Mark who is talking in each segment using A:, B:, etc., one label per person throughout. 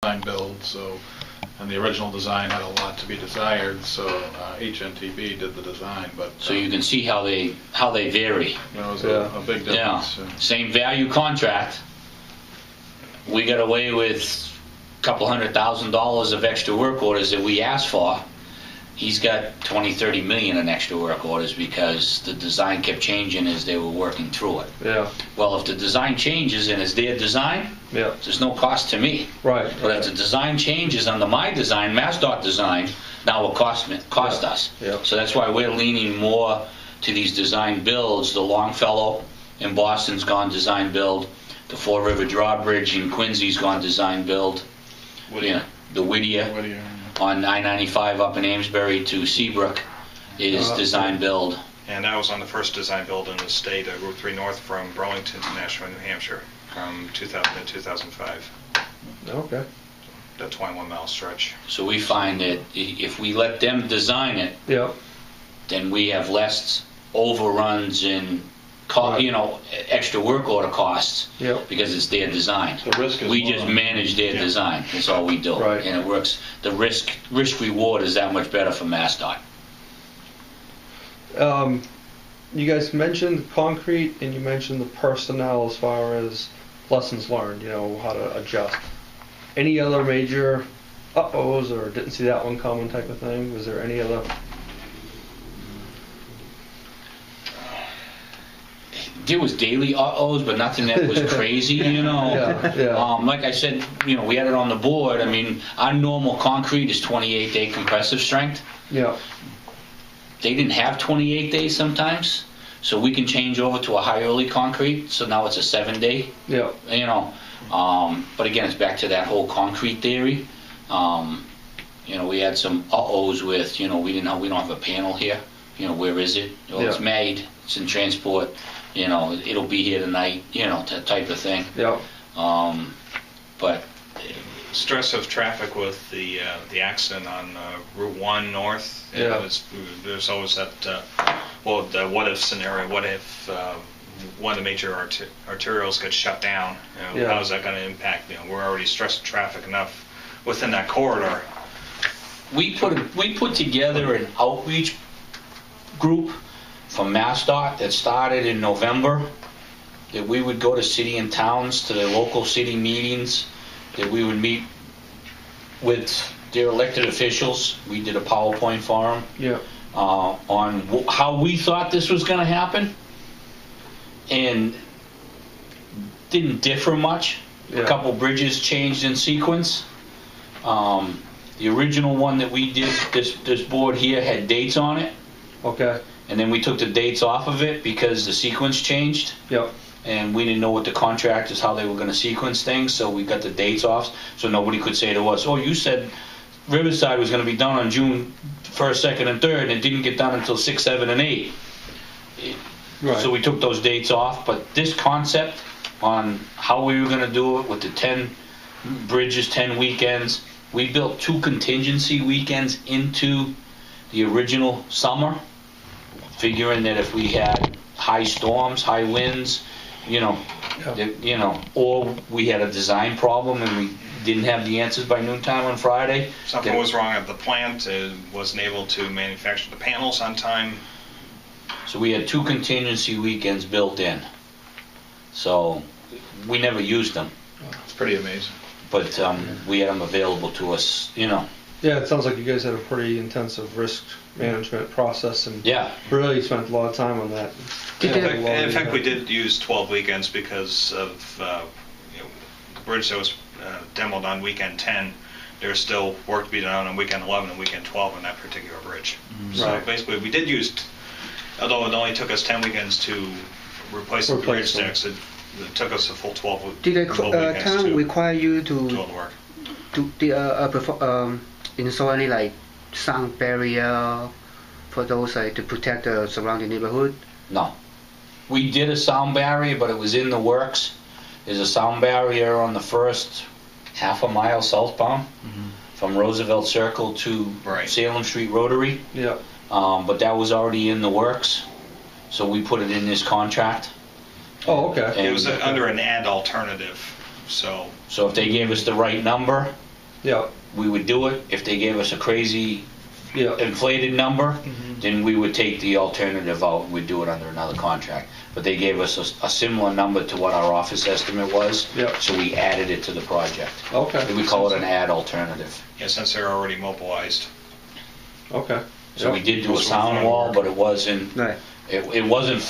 A: design build, so, and the original design had a lot to be desired, so HNTB did the design, but.
B: So you can see how they vary.
A: It was a big
B: Yeah,
A: difference.
B: same value contract. We got away with a couple $100,000 of extra work orders that we asked for. He's got 20-30 million in extra work orders because the design kept changing as they were working through it.
C: Yeah.
B: Well, if the design changes and it's their design,
C: Yeah.
B: there's no cost to me.
C: Right.
B: But if the design changes under my design, MassDOT design, now will cost us.
C: Yeah.
B: So that's why we're leaning more to these design builds. The Longfellow in Boston's gone design build. The Fall River Drawbridge in Quincy's gone design build. Yeah. The Whittier on I-95 up in Amesbury to Seabrook is design build.
D: And that was on the first design build in the state, Route 3 North from Burlington to Nashua, New Hampshire, from 2000 to 2005.
C: Okay.
D: That 21-mile stretch.
B: So we find that if we let them design it,
C: Yeah.
B: then we have less overruns in
C: Right.
B: extra work order costs
C: Yeah.
B: because it's their design.
A: The risk is
B: We
A: low.
B: just manage their design. That's all we do.
C: Right.
B: And it works. The risk reward is that much better for MassDOT.
C: You guys mentioned concrete and you mentioned the personnel as far as lessons learned, how to adjust. Any other major uh-ohs or didn't see that one coming type of thing? Was there any other?
B: There was daily uh-ohs, but nothing that was crazy,
C: Yeah.
B: Like I said, we had it on the board. I mean, our normal concrete is 28-day compressive strength.
C: Yeah.
B: They didn't have 28 days sometimes, so we can change over to a high early concrete, so now it's a 7-day,
C: Yeah.
B: But again, it's back to that whole concrete theory. We had some uh-ohs with, we don't have a panel here. Where is it? Well, it's
C: Yeah.
B: made, it's in transport, it'll be here tonight, that type of thing.
C: Yeah.
B: But
D: Stress of traffic with the accident on Route 1 North.
C: Yeah.
D: There's always that, the what if scenario. What if one of the major arterials gets shut down?
C: Yeah.
D: How is that going to impact? We're already stressed traffic enough within that corridor.
B: we put together an outreach group from MassDOT that started in November, that we would go to city and towns, to their local city meetings, that we would meet with their elected officials. We did a PowerPoint for them
C: Yeah.
B: on how we thought this was going to happen, and didn't differ much.
C: Yeah.
B: A couple bridges changed in sequence. The original one that we did, this board here had dates on it,
C: Okay.
B: and then we took the dates off of it because the sequence changed,
C: Yep.
B: and we didn't know what the contractors, how they were going to sequence things, so we got the dates off, so nobody could say to us, oh, you said Riverside was going to be done on June 1st, 2nd, and 3rd, and it didn't get done until 6, 7, and 8.
C: Right.
B: So we took those dates off, but this concept on how we were going to do it with the 10 bridges, 10 weekends, we built 2 contingency weekends into the original summer, figuring that if we had high storms, high winds, or we had a design problem and we didn't have the answers by noontime on Friday.
D: Something was wrong at the plant. It wasn't able to manufacture the panels on time.
B: So we had 2 contingency weekends built in. So we never used them,
A: It's pretty amazing.
B: but we had them available to us,
C: Yeah, it sounds like you guys had a pretty intensive risk management process and
B: Yeah.
C: really spent a lot of time on that.
D: In fact, we did use 12 weekends because of the bridge that was demoed on weekend 10. There's still work to be done on weekend 11 and weekend 12 on that particular bridge. So
C: Right.
D: basically, we did use, although it only took us 10 weekends to replace the bridge
C: them.
D: decks, it took us a full 12
E: Did the
D: weekends
E: town
D: to
E: require you
D: do all
E: to
D: the work.
E: install any like sound barrier for those to protect the surrounding neighborhood?
B: No. We did a sound barrier, but it was in the works. There's a sound barrier on the first half a mile southbound from Roosevelt Circle to
D: Right.
B: Salem Street Rotary.
C: Yeah.
B: But that was already in the works, so we put it in this contract.
C: Oh, okay.
D: It was
B: And-
D: under an ad alternative, so
B: So if they gave us the right number,
C: Yeah,
B: we would do it. If they gave us a crazy
C: yeah.
B: inflated number, then we would take the alternative out and we'd do it under another contract. But they gave us a similar number to what our office estimate was,
C: Yep.
B: so we added it to the project.
C: Okay.
B: We call it an ad alternative.
D: Yeah, since they're already mobilized.
C: Okay.
B: So we did do a
D: Also
B: sound
D: fun
B: wall,
D: work.
B: but it wasn't,
E: Right.
B: it wasn't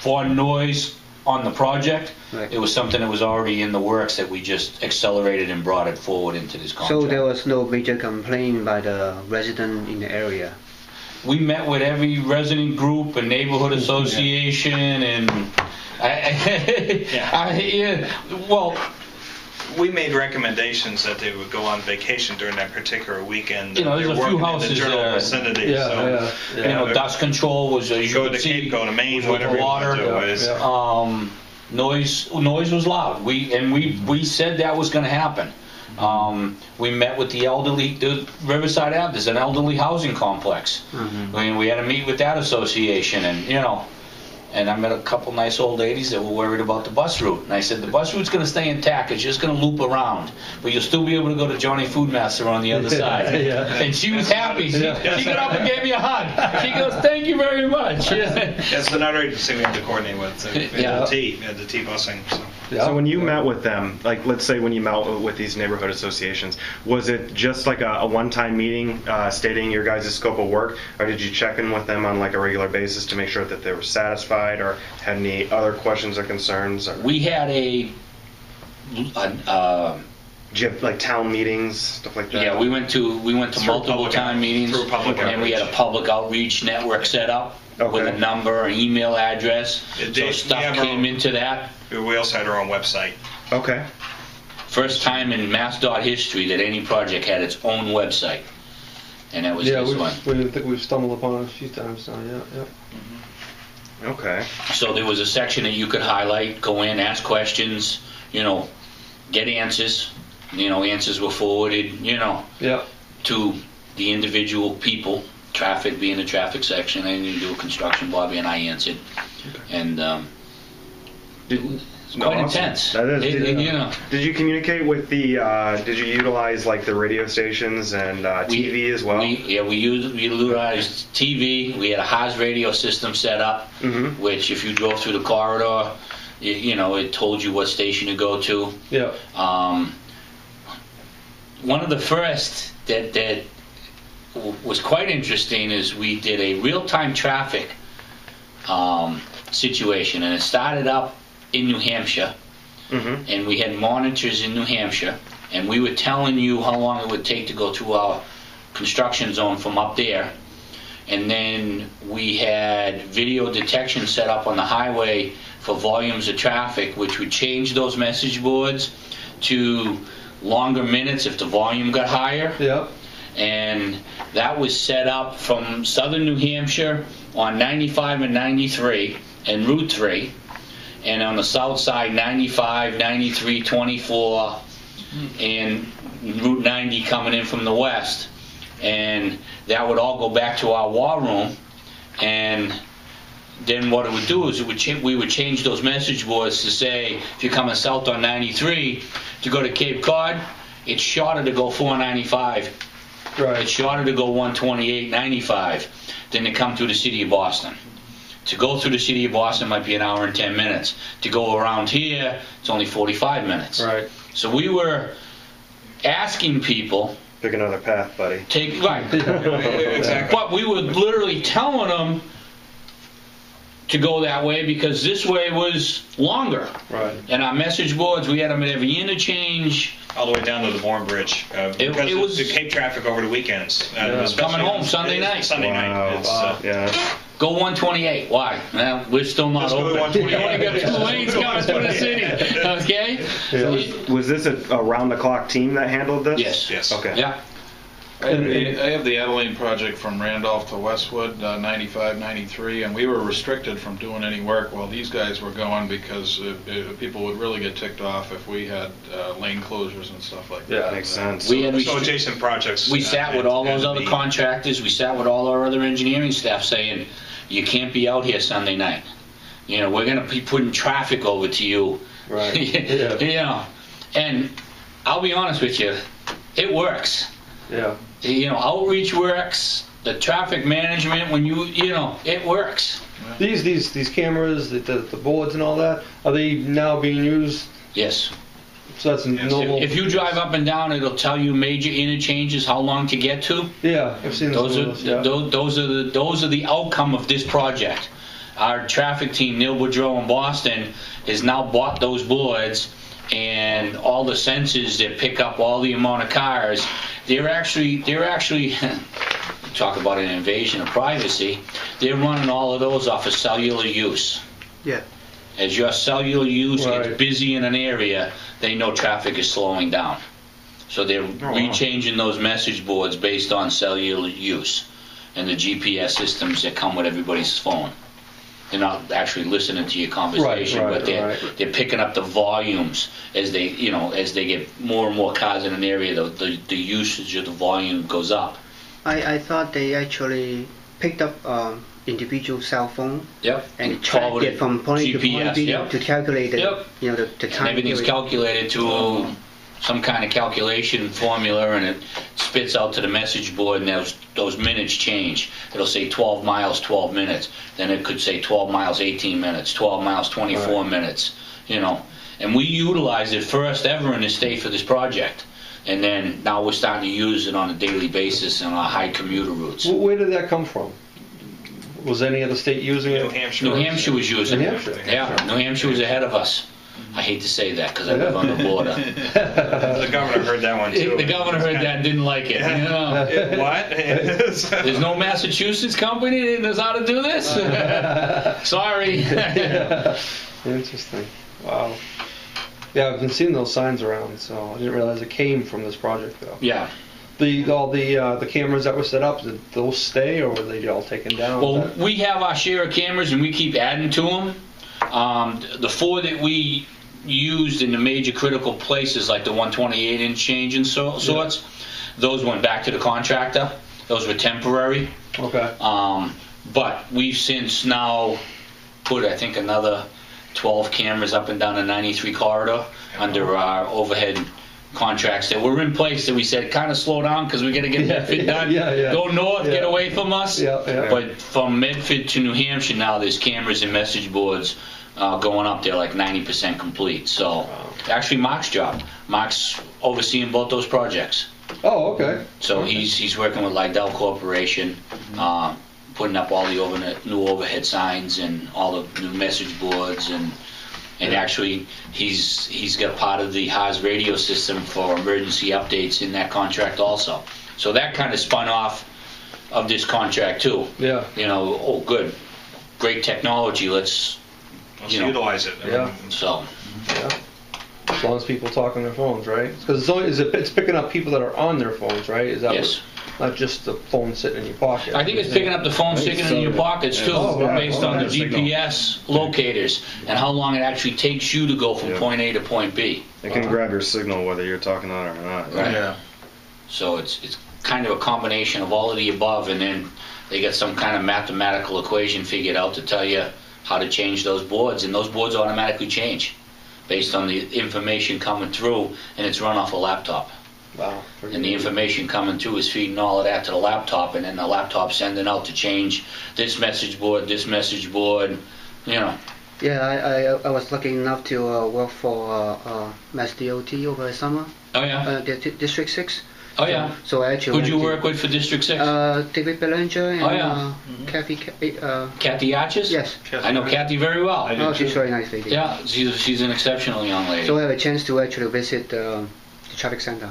B: for noise on the project.
E: Right.
B: It was something that was already in the works that we just accelerated and brought it forward into this contract.
E: So there was no major complaint by the resident in the area.
B: We met with every resident group and neighborhood association and well,
D: We made recommendations that they would go on vacation during that particular weekend.
B: You know, there's
D: They're
B: a few
D: working
B: houses
D: in the general
B: that are-
D: vicinity,
C: Yeah,
D: so.
C: yeah.
B: you know, dust control was, as you
D: Go
B: could
D: to
B: see,
D: Cape, go to Maine,
B: was with
D: whatever
B: the
D: you want
B: water.
D: to do
C: Yeah,
D: is.
C: yeah.
B: Noise was loud. We said that was going to happen. We met with the elderly, the Riverside Ave, there's an elderly housing complex. We had to meet with that association and, you know, and I met a couple nice old ladies that were worried about the bus route. And I said, the bus route's going to stay intact, it's just going to loop around. But you'll still be able to go to Johnny Foodmaster on the other side.
C: Yeah.
B: And she was happy. She got up and gave me a hug. She goes, thank you very much.
D: That's another agency we have to coordinate with,
B: Yeah.
D: the T busing, so.
C: Yeah.
F: So when you met with them, like let's say when you met with these neighborhood associations, was it just like a one-time meeting stating your guys' scope of work, or did you check in with them on like a regular basis to make sure that they were satisfied or had any other questions or concerns? Or
B: We had
F: did you have like town meetings, stuff like that?
B: yeah, we went to
D: Through
B: multiple
D: public
B: town meetings,
D: through public
B: and we had a
D: outreach.
B: public outreach network set up with
F: Okay.
B: a number, an email address,
D: It
B: so
D: did- we
B: stuff
D: have our-
B: came into that.
D: We also had our own website.
F: Okay.
B: First time in MassDOT history that any project had its own website, and that was
C: Yeah,
B: this one.
C: we think we've stumbled upon it a few times now. Yeah, yeah.
F: Okay.
B: So there was a section that you could highlight, go in, ask questions, you know, get answers. You know, answers were forwarded, you know,
C: Yeah.
B: to the individual people, traffic being the traffic section, and you do a construction, Bobby and I answered. And it's quite
F: Awesome.
B: intense.
F: That is,
B: You know,
F: Did you communicate with the? Did you utilize like the radio stations and TV as well?
B: we utilized TV. We had a Haas radio system set up,
F: Mhm.
B: which if you drove through the corridor, you know, it told you what station to go to.
C: Yeah.
B: One of the first that was quite interesting is we did a real-time traffic situation, and it started up in New Hampshire,
F: Mhm.
B: and we had monitors in New Hampshire, and we were telling you how long it would take to go to our construction zone from up there. And then we had video detection set up on the highway for volumes of traffic, which would change those message boards to longer minutes if the volume got higher.
C: Yeah.
B: And that was set up from southern New Hampshire on 95 and 93 and Route 3, and on the south side 95, 93, 24, and Route 90 coming in from the west. And that would all go back to our war room, and then what it would do is we would change those message boards to say, if you're coming south on 93 to go to Cape Cod, it's shorter to go 495.
C: Right.
B: It's shorter to go 128.95 than to come through the city of Boston. To go through the city of Boston might be an hour and 10 minutes. To go around here, it's only 45 minutes.
C: Right.
B: So we were asking people,
F: Pick another path, buddy.
B: right.
D: Exactly.
B: But we were literally telling them to go that way because this way was longer.
C: Right.
B: And our message boards, we had them at every interchange.
D: All the way down to the Bourne Bridge. Because
B: it was-
D: the Cape traffic over the weekends. Especially
B: Coming home
D: on-
B: Sunday night.
D: Sunday
F: Wow.
D: night. It's,
F: Yeah.
B: Go 128. Why? Well, we're still not
D: Just go to
B: open.
D: 128.
B: We only got 2 lanes coming through the city. Okay?
F: Was this a round-the-clock team that handled this?
B: Yes.
D: Yes.
F: Okay.
B: Yeah.
A: I have the Adeline project from Randolph to Westwood, 95, 93, and we were restricted from doing any work while these guys were going because people would really get ticked off if we had lane closures and stuff like that.
C: Yeah.
F: Makes sense.
B: We had
D: So adjacent projects.
B: we sat with all those other
D: and
B: contractors, we sat with all our other engineering staff saying, you can't be out here Sunday night. You know, we're going to be putting traffic over to you.
C: Right.
B: You know, and I'll be honest with you, it works.
C: Yeah.
B: You know, outreach works, the traffic management, when you know, it works.
C: These cameras, the boards and all that, are they now being used?
B: Yes.
C: So that's normal.
B: If you drive up and down, it'll tell you major interchanges, how long to get to.
C: Yeah, I've seen
B: Those are,
C: yeah.
B: those are the outcome of this project. Our traffic team, Neil Boudreau in Boston, has now bought those boards, and all the sensors that pick up all the amount of cars, they're actually talk about an invasion of privacy. They're running all of those off of cellular use.
E: Yeah.
B: As your cellular use
C: Right.
B: gets busy in an area, they know traffic is slowing down. So they're rechanging those message boards based on cellular use and the GPS systems that come with everybody's phone. They're not actually listening to your conversation,
C: Right,
B: but they're,
C: right.
B: they're picking up the volumes as they, you know, as they get more and more cars in an area, the usage of the volume goes up.
E: I thought they actually picked up individual cell phone
B: Yep.
E: and tracked
B: forwarded
E: it from point A to point
B: GPS,
E: B
B: yep.
E: to calculate the,
B: Yep.
E: you know, the
B: And
E: time
B: everything's
E: period.
B: calculated to some kind of calculation formula, and it spits out to the message board, and those minutes change. It'll say 12 miles, 12 minutes. Then it could say 12 miles, 18 minutes, 12 miles, 24 minutes, you know. And we utilized it first ever in the state for this project. And then now we're starting to use it on a daily basis on our high commuter routes.
C: Where did that come from? Was any other state using it?
D: New Hampshire.
B: New Hampshire was using
C: New
B: it.
C: Hampshire.
B: Yeah, New Hampshire was ahead of us. I hate to say that because I live on the border.
D: The governor heard that one too.
B: The governor heard that and didn't like it. You know?
D: What?
B: There's no Massachusetts company that knows how to do this? Sorry.
C: Interesting. Wow. Yeah, I've been seeing those signs around, so I didn't realize it came from this project though.
B: Yeah.
C: All the cameras that were set up, did those stay or were they all taken down?
B: Well, we have our share of cameras and we keep adding to them. The 4 that we used in the major critical places, like the 128-inch change and sorts, those went back to the contractor. Those were temporary.
C: Okay.
B: But we've since now put, I think, another 12 cameras up and down the 93 corridor under our overhead contracts that were in place that we said kind of slow down because we got to get Medford done.
C: Yeah.
B: Go north, get
C: Yeah.
B: away from us.
C: Yeah.
B: But from Medford to New Hampshire now, there's cameras and message boards going up there like 90% complete. So actually Mark's job. Mark's overseeing both those projects.
C: Oh, okay.
B: So he's working with Lidell Corporation, putting up all the new overhead signs and all the new message boards, and actually he's got part of the Haas radio system for emergency updates in that contract also. So that kind of spun off of this contract too.
C: Yeah.
B: You know, oh good, great technology. Let's
D: utilize it.
C: Yeah.
B: So.
C: Yeah. As long as people talk on their phones, right? Because it's picking up people that are on their phones, right? Is that
B: Yes.
C: not just the phone sitting in your pocket?
B: I think it's picking up the phone sticking in your pockets too,
C: Oh, wow.
B: based on the
F: Signal.
B: GPS locators and how long it actually takes you to go from
F: Yeah.
B: point A to point B.
F: They can grab your signal whether you're talking on it or not.
B: Right.
A: Yeah.
B: So it's kind of a combination of all of the above, and then they got some kind of mathematical equation figured out to tell you how to change those boards, and those boards automatically change based on the information coming through, and it's run off a laptop.
C: Wow.
B: And the information coming through is feeding all of that to the laptop, and then the laptop sending out to change this message board, you know.
E: Yeah, I was lucky enough to work for Mass DOT over the summer,
B: Oh yeah,
E: District 6.
B: oh yeah.
E: So I actually
B: Who'd you
E: went
B: work with for District 6?
E: to, David Belanger and
B: Oh, yeah.
E: Kathy.
B: Kathy Arches?
E: Yes.
B: I know Kathy very well.
D: I do
E: Oh, she's
D: too.
E: a very nice lady.
B: Yeah, she's an exceptional young lady.
E: So I have a chance to actually visit the traffic center.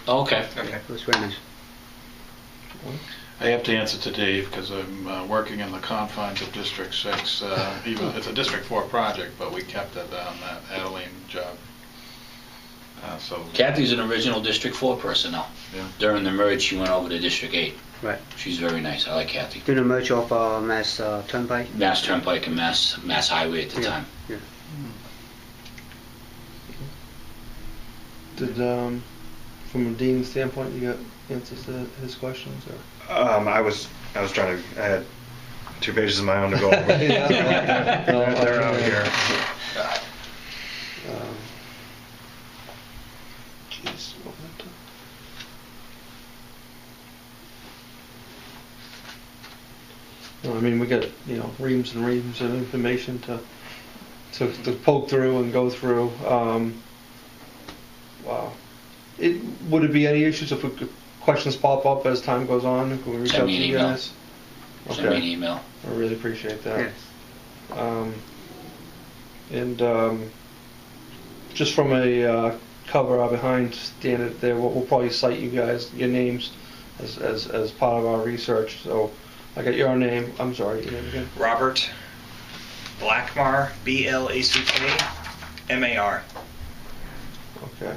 B: Okay.
D: Okay.
E: It was very nice.
A: I have to answer to Dave because I'm working in the confines of District 6. Even it's a District 4 project, but we kept it on that Adeline job. So
B: Kathy's an original District 4 personnel.
A: Yeah.
B: During the merge, she went over to District 8.
E: Right.
B: She's very nice. I like Kathy.
E: Doing a merge of Mass Turnpike.
B: Mass Turnpike and Mass Highway at the time.
E: Yeah.
C: Did from a Dean standpoint, you got answers to his questions, or?
F: I was trying to. I had 2 pages of my own to go over. They're out here.
C: Jeez, what was I mean, we got, reams and reams of information to poke through and go through. Wow. Would it be any issues if questions pop up as time goes on? Can we reach
B: Send
C: out
B: me
C: to
B: an
C: you
B: email.
C: guys?
B: Send me an email.
C: I really appreciate that.
E: Yes.
C: Just from a cover behind standard there, we'll probably cite you guys, your names, as part of our research. So I got your name. I'm sorry, your name again.
D: Robert Blackmar, Blackmar.
C: Okay.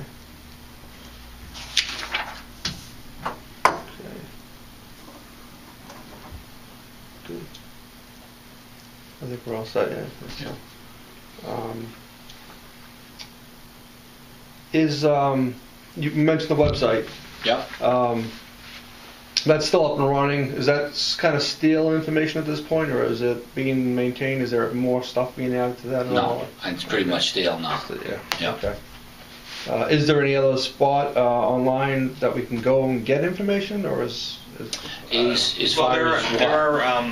C: Good. I think we're all set, yeah. You mentioned the website.
B: Yep.
C: That's still up and running. Is that kind of stale information at this point, or is it being maintained? Is there more stuff being added to that at all?
B: No, it's pretty much stale now.
C: Yeah.
B: Yeah.
C: Okay. Is there any other spot online that we can go and get information, or is
B: As
D: Well,
B: far
D: there
B: as
D: are,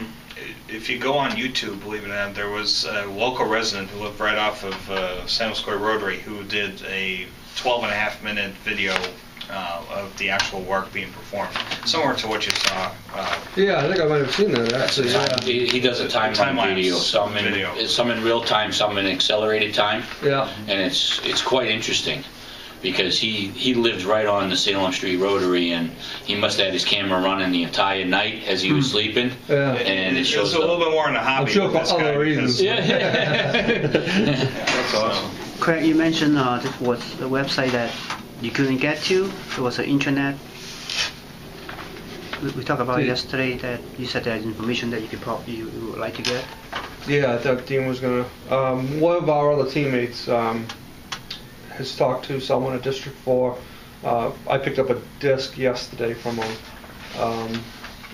D: if you go on YouTube, believe it or not, there was a local resident who lived right off of Salem Square Rotary who did a 12.5-minute video of the actual work being performed, similar to what you saw.
C: Yeah, I think I might have seen that actually. Yeah.
B: He does a timeline
D: Time-lapse
B: video,
D: video.
B: some in real time, some in accelerated time,
C: Yeah.
B: and it's quite interesting because he lived right on the Salem Street Rotary, and he must have had his camera running the entire night as he was sleeping.
C: Yeah.
B: And it
D: It's
B: shows
D: a little bit more in the hobby.
C: I'm sure
D: with
C: for
D: this guy
C: other reasons.
D: because-
A: That's awesome.
E: Craig, you mentioned this was a website that you couldn't get to. It was an intranet. We talked about it yesterday that you said there's information that you would like to get.
C: Yeah, I thought Dean was gonna. One of our other teammates has talked to someone at District 4. I picked up a disc yesterday from him.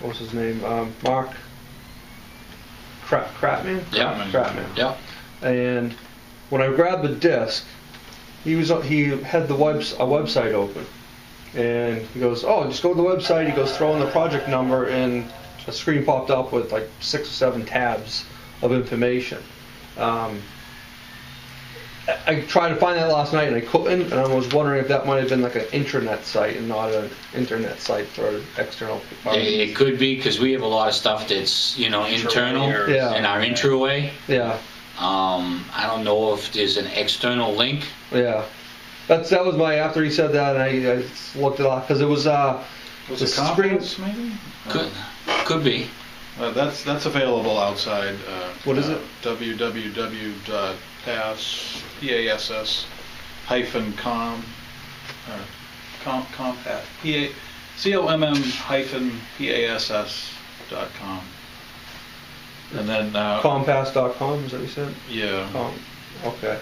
C: What was his name? Mark Kratman?
B: Yeah.
C: Kratman.
B: Yeah.
C: And when I grabbed the disc, he had a website open, and he goes, "Oh, just go to the website." He goes, throw in the project number, and a screen popped up with like 6 or 7 tabs of information. I tried to find that last night and I couldn't, and I was wondering if that might have been like an intranet site and not an internet site for external parties.
B: It could be because we have a lot of stuff that's internal
C: Yeah.
B: in our intraway.
C: Yeah,
B: I don't know if there's an external link.
C: yeah. That was my, after he said that, and I looked it up because it was
A: Was
C: the
A: it
C: screen.
A: Compass, maybe?
B: Could be.
A: That's available outside.
C: What is it?
A: www.pass-com COMM-PASS.com. And then
C: Compass.com, is that what you said?
A: yeah.
C: Okay.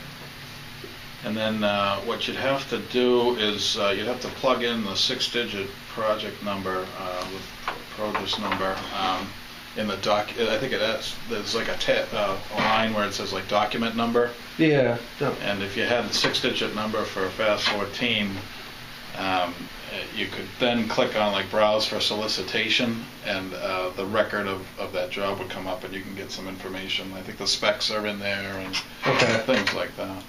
A: And then what you'd have to do is you'd have to plug in the 6-digit project number with Progus number in the doc. I think there's like a line where it says like document number.
C: Yeah. No.
A: And if you had the 6-digit number for FAST 14, you could then click on like browse for solicitation, and the record of that job would come up, and you can get some information. I think the specs are in there and
C: Okay.
A: things like that.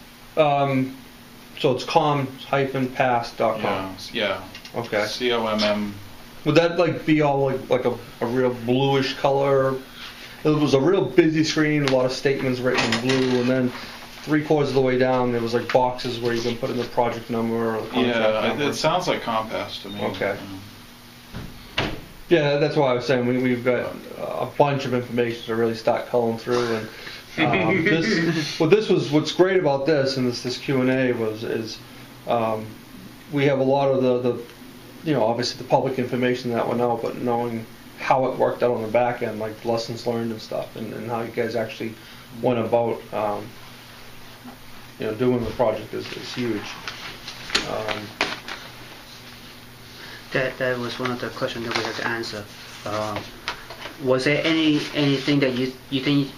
C: So it's com-pass.com.
A: Yeah.
C: Okay.
A: COMM.
C: Would that like be all like a real bluish color? It was a real busy screen, a lot of statements written in blue, and then 3/4 of the way down there was like boxes where you can put in the project number or the contract
A: Yeah,
C: number.
A: it sounds like Compass to me.
C: Okay. Yeah, that's why I was saying we've got a bunch of information to really start culling through. And what's great about this and this Q&A is we have a lot of the obviously the public information that went out, but knowing how it worked out on the back end, like lessons learned and stuff, and how you guys actually went about doing the project is huge.
E: That was one of the questions that we had to answer. Was there anything that you think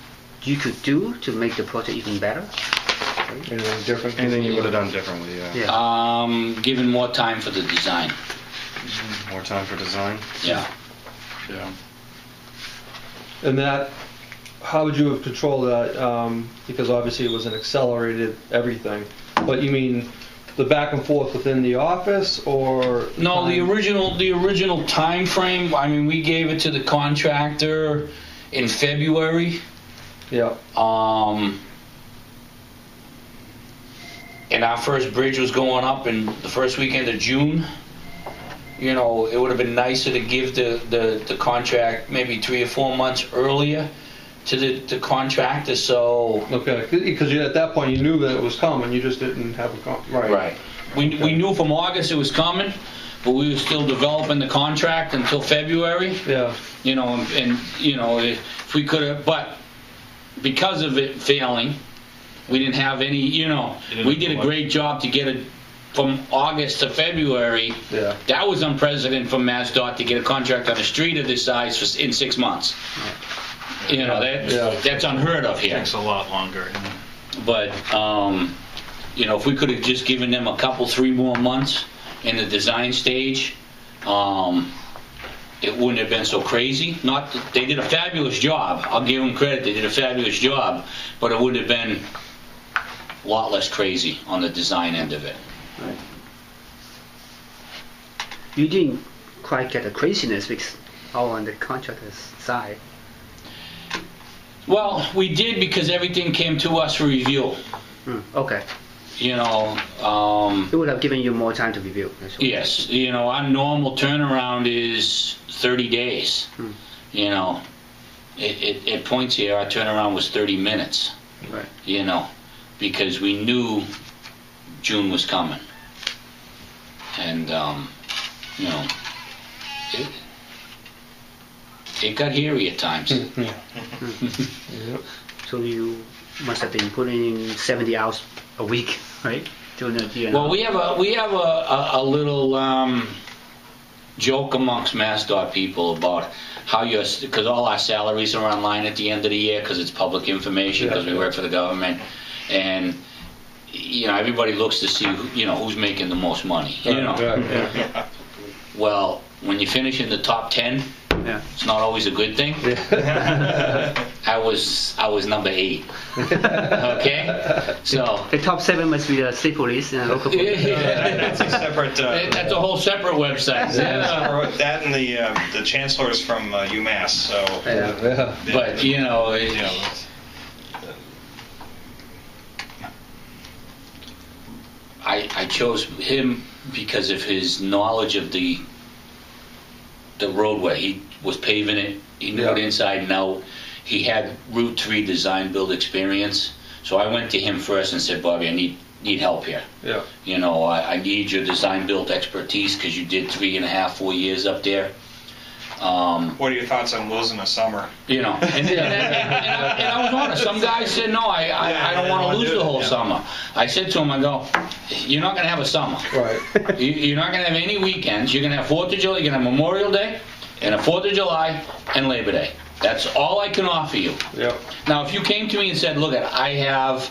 E: you could do to make the project even better?
C: Anything different?
F: Anything you would have done differently, yeah.
B: Given more time for the design.
F: More time for design.
B: Yeah.
A: Yeah.
C: And that, how would you have controlled that? Because obviously it was an accelerated everything. But you mean the back and forth within the office, or?
B: No, the original time frame, I mean, we gave it to the contractor in February.
C: Yeah.
B: And our first bridge was going up in the first weekend of June. You know, it would have been nicer to give the contract maybe 3 or 4 months earlier to the contractor, so...
C: Okay, because at that point you knew that it was coming, you just didn't have a right.
B: Right. We knew from August it was coming, but we were still developing the contract until February.
C: Yeah.
B: You know, and you know, if we could have, but because of it failing, we didn't have any, you know, we did a great job to get it from August to February.
C: Yeah.
B: That was unprecedented for MassDOT to get a contract on a street of this size in 6 months. You know, that's unheard of here.
D: Takes a lot longer.
B: But, you know, if we could have just given them a couple, 3 more months in the design stage, it wouldn't have been so crazy. Not that they did a fabulous job. I'll give them credit. They did a fabulous job, but it would have been a lot less crazy on the design end of it.
E: Right. You didn't quite get the craziness because all on the contractor's side.
B: Well, we did because everything came to us for review.
E: Okay.
B: You know,
E: It would have given you more time to review. That's all.
B: yes, you know, our normal turnaround is 30 days. You know, at points here, our turnaround was 30 minutes.
E: Right.
B: You know, because we knew June was coming. And, you know, it got hairy at times.
C: Yep.
E: So you must have been putting in 70 hours a week, right? During the year.
B: Well, we have a little joke amongst MassDOT people about how because all our salaries are online at the end of the year because it's public information because we work for the government, and you know everybody looks to see who's making the most money. You know.
C: Right.
B: Well, when you finish in the top 10,
E: Yeah.
B: it's not always a good thing. I was number 8. Okay, so
E: The top 7 must be the state police and local police.
D: That's a separate.
B: that's a whole separate website. Yeah.
D: That and the chancellors from UMass. So.
C: Yeah.
B: But
D: you know.
B: I chose him because of his knowledge of the roadway. He was paving it. He knew it inside and out. He had Route 3 design build experience. So I went to him first and said, Bobby, I need help here.
C: Yeah.
B: You know, I need your design build expertise because you did 3.5, 4 years up there.
D: What are your thoughts on losing a summer?
B: You know, and I was honest. Some guys said, no, I don't want to lose the whole summer. I said to him, I go, you're not going to have a summer.
C: Right.
B: You're not going to have any weekends. You're going to have 4th of July, you're going to have Memorial Day, and a 4th of July, and Labor Day. That's all I can offer you.
C: Yep.
B: Now, if you came to me and said, look, I have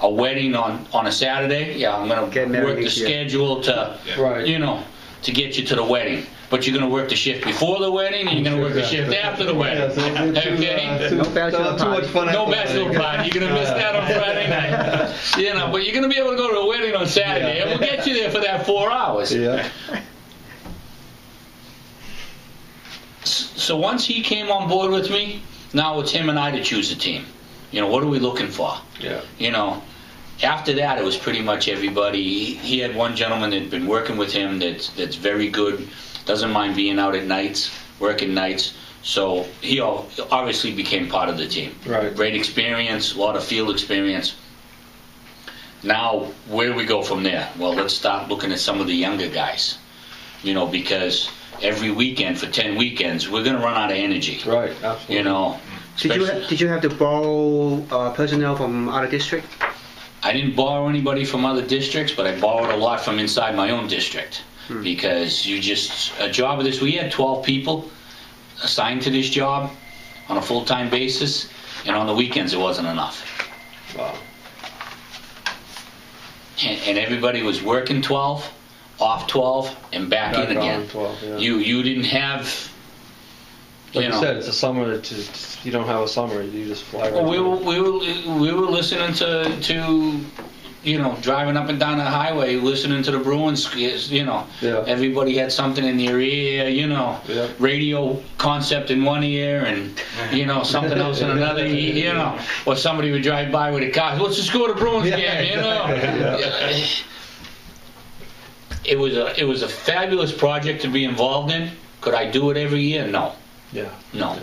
B: a wedding on a Saturday, I'm going
E: Get
B: to
E: married
B: work the
E: next year.
B: schedule to,
C: Right.
B: you know, to get you to the wedding. But you're going to work the shift before the wedding, and you're going to work the shift after the wedding.
C: Yeah, so don't get
B: Okay?
E: No bachelor
C: too much
E: party.
C: fun.
B: No
C: after
B: bachelor
C: wedding.
B: party. You're gonna miss that on Friday night. You know, but you're gonna be able to go to a wedding on Saturday, and we'll get you there for that 4 hours.
C: Yeah.
B: So once he came on board with me, now it's him and I to choose a team. You know, what are we looking for?
C: Yeah.
B: You know, after that it was pretty much everybody. He had one gentleman that had been working with him that's very good, doesn't mind being out at nights, working nights. So he obviously became part of the team.
C: Right.
B: Great experience, a lot of field experience. Now, where do we go from there? Well, let's start looking at some of the younger guys. You know, because every weekend, for 10 weekends, we're going to run out of energy.
C: Right. Absolutely.
B: You know.
E: Did you have to borrow personnel from other district?
B: I didn't borrow anybody from other districts, but I borrowed a lot from inside my own district. Because a job of this, we had 12 people assigned to this job on a full-time basis, and on the weekends it wasn't enough.
C: Wow.
B: And everybody was working 12, off 12, and back in
C: Back on
B: again.
C: 12, yeah.
B: You didn't have
C: Like
B: You
C: you
B: know.
C: said, it's a summer. You don't have a summer. You just fly right
B: Well,
C: through.
B: we were listening to you know, driving up and down the highway, listening to the Bruins, you know.
C: Yeah.
B: Everybody had something in their ear, you know.
C: Yeah.
B: Radio concept in one ear and, you know, something else in another ear, you know. Or somebody would drive by with a car, what's the score of the Bruins
C: Yeah,
B: game, you
C: exactly,
B: know. It was a fabulous project to be involved in. Could I do it every year? No.
C: Yeah.
B: No.
C: Yeah.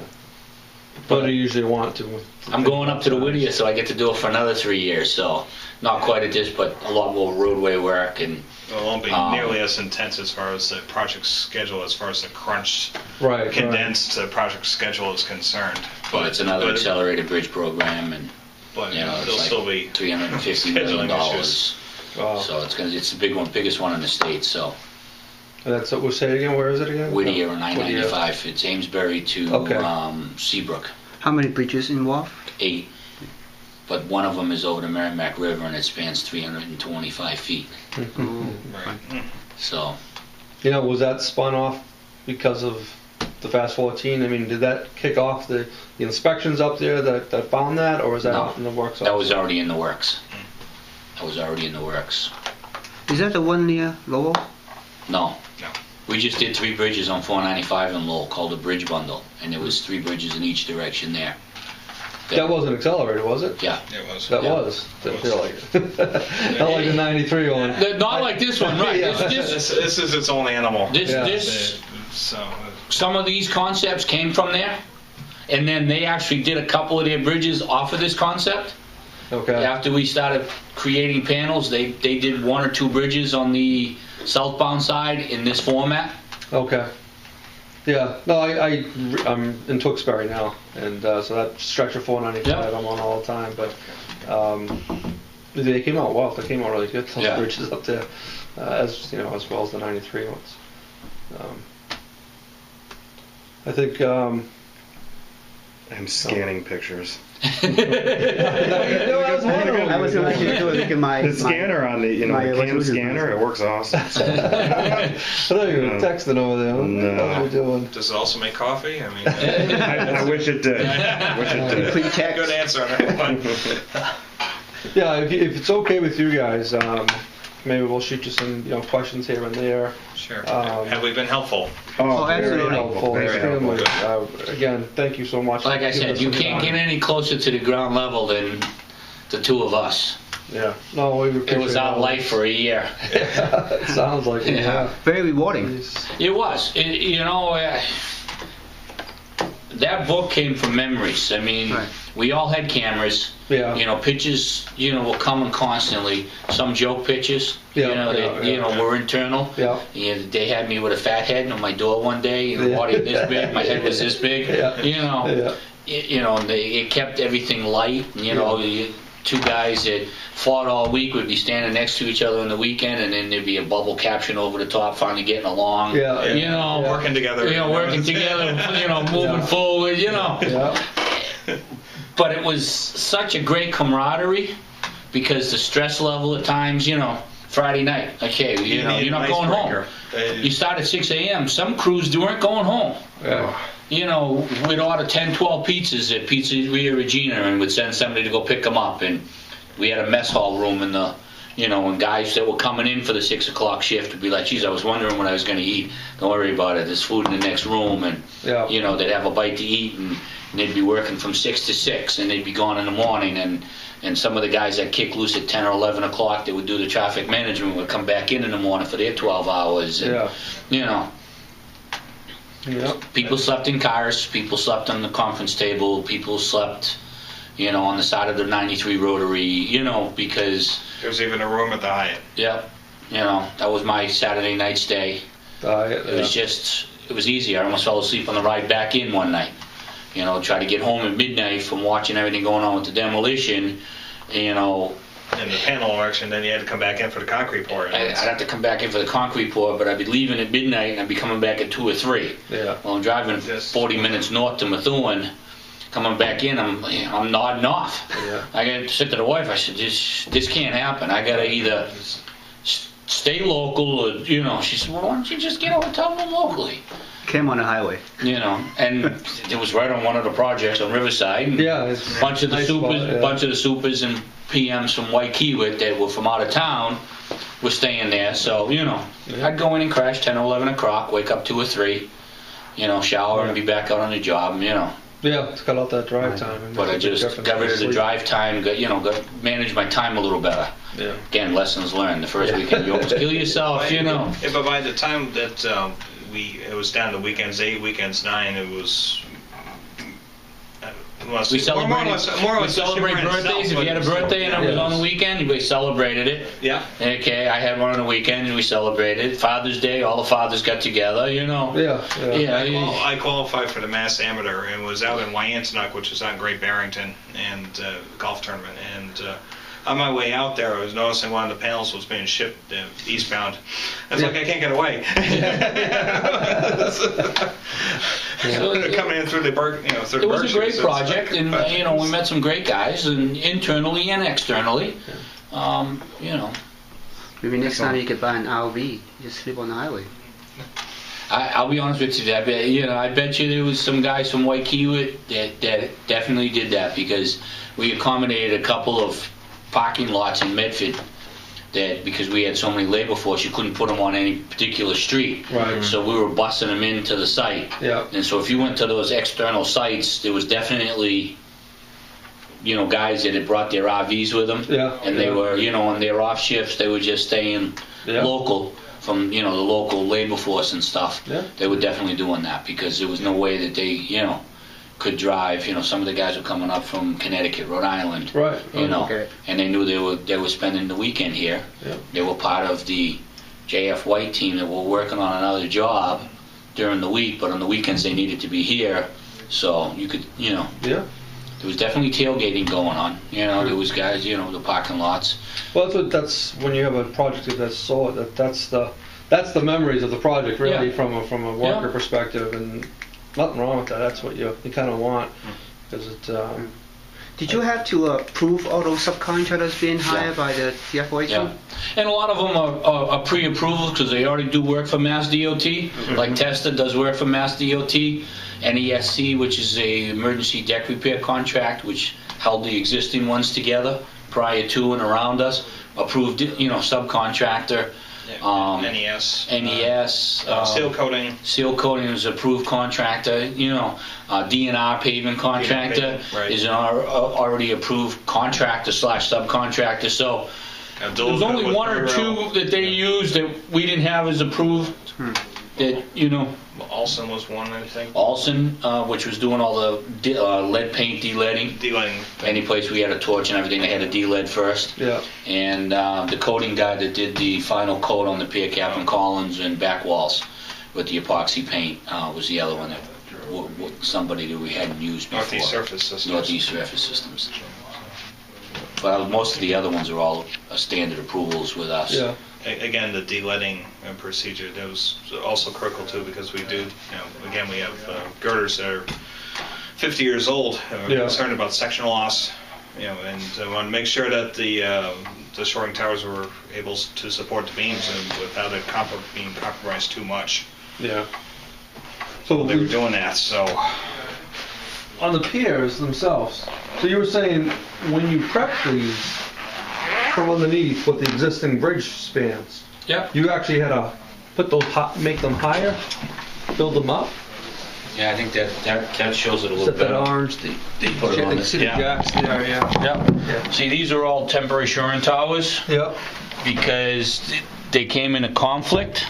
C: But I usually want to.
B: I'm going up to the Whittier, so I get to do it for another 3 years, so not quite at this, but a lot more roadway work and
D: It won't be nearly as intense as far as the project schedule, as far as the crunched,
C: Right.
D: condensed project schedule is concerned.
B: but it's another accelerated bridge program and
D: But
B: you know
D: there'll
B: it's
D: still
B: like
D: be
B: $350 million.
D: scheduling issues.
C: Wow.
B: So it's the biggest one in the state. So
C: And that's what we'll say it again. Where is it again?
B: Whittier
C: Whittier.
B: 995. It's Amesbury to
C: Okay.
B: Seabrook.
E: How many bridges involved?
B: 8, but one of them is over the Merrimack River and it spans 325 feet.
D: Right.
B: So
C: You know, was that spun off because of the Fast 14? I mean, did that kick off the inspections up there that found that, or was that
B: No.
C: out in the works?
B: that was already in the works. That was already in the works.
E: Is that the one near Lowell?
B: No.
D: No.
B: We just did 3 bridges on 495 in Lowell called a bridge bundle, and there was 3 bridges in each direction there.
C: That wasn't accelerated, was it?
B: Yeah.
D: It was.
C: That
B: Yeah.
C: was. Didn't feel like it. Not like the 93 one.
B: Not like this one, right?
C: Yeah.
D: This is its own animal.
C: Yeah.
D: So,
B: Some of these concepts came from there, and then they actually did a couple of their bridges off of this concept.
C: Okay.
B: After we started creating panels, they did 1 or 2 bridges on the southbound side in this format.
C: Okay. Yeah. No, I'm in Tewksbury now, and so that stretch of 495
B: Yeah.
C: I'm on all the time. But they came out well. They came out really good. Those
B: Yeah.
C: bridges up there, as you know, as well as the 93 ones. I think.
F: I'm scanning pictures.
C: I was wondering.
E: I was actually doing it my
F: The scanner on the, you know,
E: my
F: the cam
E: resolution.
F: scanner, it works awesome.
C: I thought you were texting over there.
F: No.
C: What are you doing?
D: does it also make coffee? I mean,
F: I wish it did. I wish it did.
E: Quick text.
D: good answer on that one.
C: Yeah, if it's okay with you guys, maybe we'll shoot you some questions here and there.
D: Sure.
C: Um,
D: Have we been helpful?
E: Oh,
F: very
E: absolutely.
C: Helpful,
F: Very helpful.
C: extremely. Again, thank you so much.
B: Like I
C: for giving
B: said,
C: us
B: you
C: some
B: can't
C: time.
B: get any closer to the ground level than the 2 of us.
C: Yeah. No, we appreciate
B: It was our
C: all.
B: life for a year.
C: It sounds like it.
B: Yeah.
E: Very rewarding.
C: Jeez.
B: It was. That book came from memories. I mean,
E: Right.
B: we all had cameras.
C: Yeah.
B: You know, pictures, were coming constantly. Some joke pictures,
C: Yeah,
B: that,
C: yeah.
B: were internal.
C: Yeah.
B: And they had me with a fat head on my door one day, and
C: Yeah.
B: body this big, my head was this big.
C: Yeah. Yeah.
B: And it kept everything light. You 2 guys that fought all week would be standing next to each other on the weekend, and then there'd be a bubble caption over the top, finally getting along.
C: Yeah.
B: You know,
C: Yeah.
D: Working together.
B: working together, moving
C: Yeah.
B: forward,
C: Yeah.
B: But it was such a great camaraderie because the stress level at times, Friday night, okay, you're not going home. You start at 6 a.m. Some crews weren't going home.
C: Yeah.
B: We'd order 10, 12 pizzas at Pizzeria Regina and would send somebody to go pick them up. And we had a mess hall room in the, and guys that were coming in for the 6 o'clock shift would be like, geez, I was wondering what I was going to eat. Don't worry about it. There's food in the next room. And,
C: Yeah.
B: they'd have a bite to eat and they'd be working from 6 to 6 and they'd be gone in the morning. And some of the guys that kick loose at 10 or 11 o'clock that would do the traffic management would come back in the morning for their 12 hours. And,
C: Yeah. Yep.
B: people slept in cars, people slept on the conference table, people slept, on the side of the 93 Rotary, because,
D: There's even a room at the Hyatt.
B: that was my Saturday night stay. It was easy. I almost fell asleep on the ride back in one night. Try to get home at midnight from watching everything going on with the demolition,
D: In the panel erection, then you had to come back in for the concrete pour.
B: I'd have to come back in for the concrete pour, but I'd be leaving at midnight and I'd be coming back at 2 or 3.
C: Yeah.
B: Well, I'm driving
D: Yes.
B: 40 minutes north to Methuen. Coming back in, I'm nodding off.
C: Yeah.
B: I got to sit to the wife. I said, this can't happen. I got to either stay local or, she said, well, why don't you just get a hotel room locally?
E: came on the highway.
B: you know, and it was right on one of the projects on Riverside. And
C: Yeah, it's
B: bunch of the
C: nice
B: supers,
C: spot, yeah.
B: bunch of the supers and PMs from White Kiewit that were from out of town were staying there. So you know, I'd go in and crash 10 or 11 o'clock, wake up 2 or 3, you know, shower and be back out on the job. You know,
C: Yeah, it's cut out that drive time. It
B: but I
C: makes a big
B: just
C: difference
B: got rid of the
C: sleep.
B: drive time. Got managed my time a little better.
C: Yeah.
B: Again, lessons learned. The first weekend you almost kill yourself. You know.
D: Yeah, but by the time that it was down to weekends 8, weekends 9, it was.
B: We celebrated. We celebrate birthdays. If you had a birthday and it was on the weekend, we celebrated it.
D: Yeah.
B: Okay, I had one on the weekend and we celebrated. Father's Day, all the fathers got together. You know.
C: Yeah.
D: I qualified for the Mass Amateur and was out in Wyandotte, which is on Great Barrington, and golf tournament. And on my way out there, I was noticing one of the panels was being shipped eastbound. I was like, I can't get away. Coming in through the through
B: It was
D: Berkshires,
B: a great
D: it's
B: project,
D: like-
B: and you know we met some great guys, and internally and externally. You know,
E: Maybe next time you could buy an RV, just sleep on the highway.
B: I'll be honest with you. I bet you there was some guys from White Kiewit that definitely did that, because we accommodated a couple of parking lots in Medford that, because we had so many labor force, you couldn't put them on any particular street.
C: Right.
B: So we were busing them into the site.
C: Yeah.
B: And so if you went to those external sites, there was definitely, you know, guys that had brought their RVs with them.
C: Yeah.
B: And they were, you know, on their off shifts, they were just staying local from, you know, the local labor force and stuff.
C: Yeah.
B: They were definitely doing that, because there was no way that they, you know, could drive. You know, some of the guys were coming up from Connecticut, Rhode Island.
C: Right.
B: You know,
E: Okay.
B: and they knew they were spending the weekend here.
C: Yeah.
B: They were part of the JF White team that were working on another job during the week, but on the weekends they needed to be here. So you could, you know,
C: Yeah.
B: there was definitely tailgating going on. You know, there was guys, you know, the parking lots.
C: Well, that's when you have a project of that sort. That's the memories of the project, really,
B: Yeah.
C: from a worker
B: Yeah.
C: perspective, and nothing wrong with that. That's what you kind of want, because it.
E: Did you have to approve all those subcontractors being hired by the TFY
B: Yeah,
E: team?
B: and a lot of them are pre-approvals because they already do work for Mass DOT. Like Testa does work for Mass DOT. NESC, which is a emergency deck repair contract, which held the existing ones together prior to and around us. Approved, you know, subcontractor.
D: NES.
B: NES.
D: Seal coating.
B: Seal Coating is approved contractor. You know, DNR paving contractor
D: paving, right.
B: is an already approved contractor / subcontractor. So there was only one or two that they used that we didn't have as approved. That, you know,
D: Olson was one, I think.
B: Olson, which was doing all the lead paint de-leading.
D: D-lighting.
B: Any place we had a torch and everything, they had to de-lead first.
C: Yeah.
B: And the coating guy that did the final coat on the pier cap and columns and back walls with the epoxy paint was the other one that somebody that we hadn't used before.
D: Northeast Surface Systems.
B: Northeast Surface Systems. But most of the other ones are all standard approvals with us.
C: Yeah.
D: Again, the de-leading procedure, that was also critical too, because we do, you know, again, we have girders that are 50 years old. We're
C: Yeah.
D: concerned about section loss, you know, and want to make sure that the shoring towers were able to support the beams and without it being compromised too much.
C: Yeah. So
D: They were doing that, so.
C: on the piers themselves. So you were saying when you prep these from underneath with the existing bridge spans,
B: Yep.
C: you actually had to put those make them higher, build them up.
B: Yeah, I think that shows it a little
C: Set that
B: better.
C: orange.
B: They put it on this.
C: See the
B: Yeah.
C: jacks there, yeah.
B: Yep.
C: Yeah.
B: See, these are all temporary shoring towers
C: Yep.
B: because they came into conflict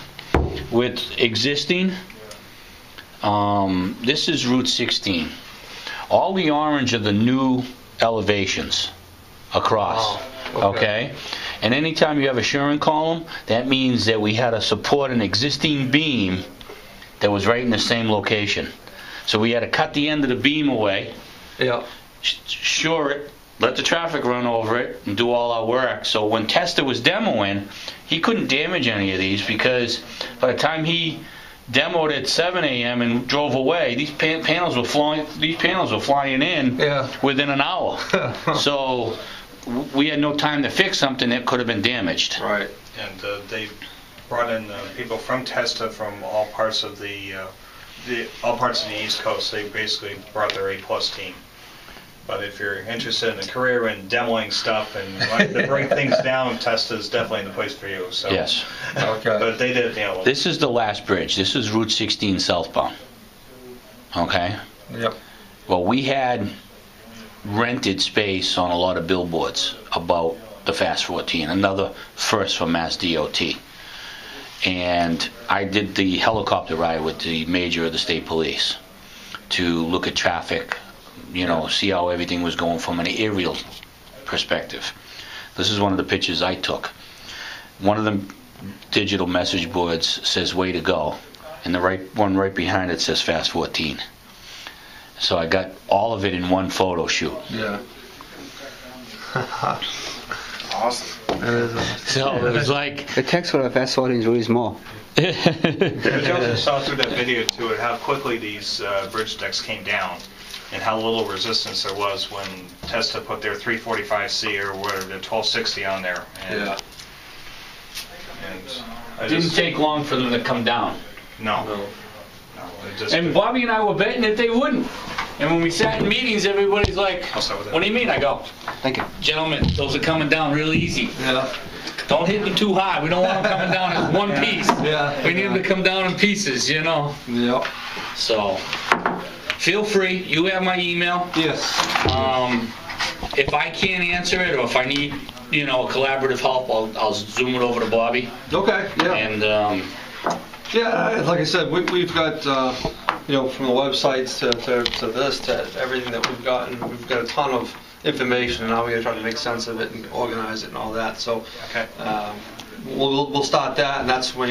B: with existing. This is Route 16. All the orange are the new elevations across.
C: Oh, okay.
B: Okay? And anytime you have a shoring column, that means that we had to support an existing beam that was right in the same location. So we had to cut the end of the beam away,
C: Yeah.
B: shore it, let the traffic run over it, and do all our work. So when Testa was demoing, he couldn't damage any of these because by the time he demoed at 7 a.m. and drove away, these panels were flying. These panels were flying in
C: Yeah.
B: within an hour. So we had no time to fix something that could have been damaged.
C: Right.
D: And they brought in people from Testa from all parts of the all parts of the East Coast, they basically brought their A-plus team. But if you're interested in a career in demoing stuff and wanting to break things down, Testa's definitely the place for you. So.
B: Yes.
C: Okay.
D: But they did, you know.
B: This is the last bridge. This is Route 16 southbound. Okay?
C: Yep.
B: Well, we had rented space on a lot of billboards about the Fast 14, another first for Mass DOT. And I did the helicopter ride with the major of the state police to look at traffic, you know, see how everything was going from an aerial perspective. This is one of the pictures I took. One of the digital message boards says "Way to go," and the one right behind it says Fast 14. So I got all of it in one photo shoot.
C: Yeah.
F: Awesome.
B: So it was like,
E: The text for the Fast 14 is really small.
D: But you also saw through that video too, how quickly these bridge decks came down, and how little resistance there was when Testa put their 345C or whatever, the 1260 on there. And,
C: Yeah.
D: And
B: it didn't take long for them to come down.
D: No.
C: No.
D: No, it just,
B: And Bobby and I were betting that they wouldn't. And when we sat in meetings, everybody's like,
D: I'll start with that.
B: "What do you mean?" I go,
E: Thank you.
B: "Gentlemen, those are coming down real easy.
C: Yeah.
B: Don't hit them too high. We don't want them coming down as one piece.
C: Yeah.
B: We need them to come down in pieces, you know."
C: Yep.
B: So, feel free. You have my email.
C: Yes.
B: If I can't answer it, or if I need, you know, collaborative help, I'll zoom it over to Bobby.
C: Okay. Yeah.
B: And
C: Yeah, like I said, we've got, you know, from the websites to this, to everything that we've gotten, we've got a ton of information, and now we gotta try to make sense of it and organize it and all that, so.
D: Okay.
C: We'll start that, and that's when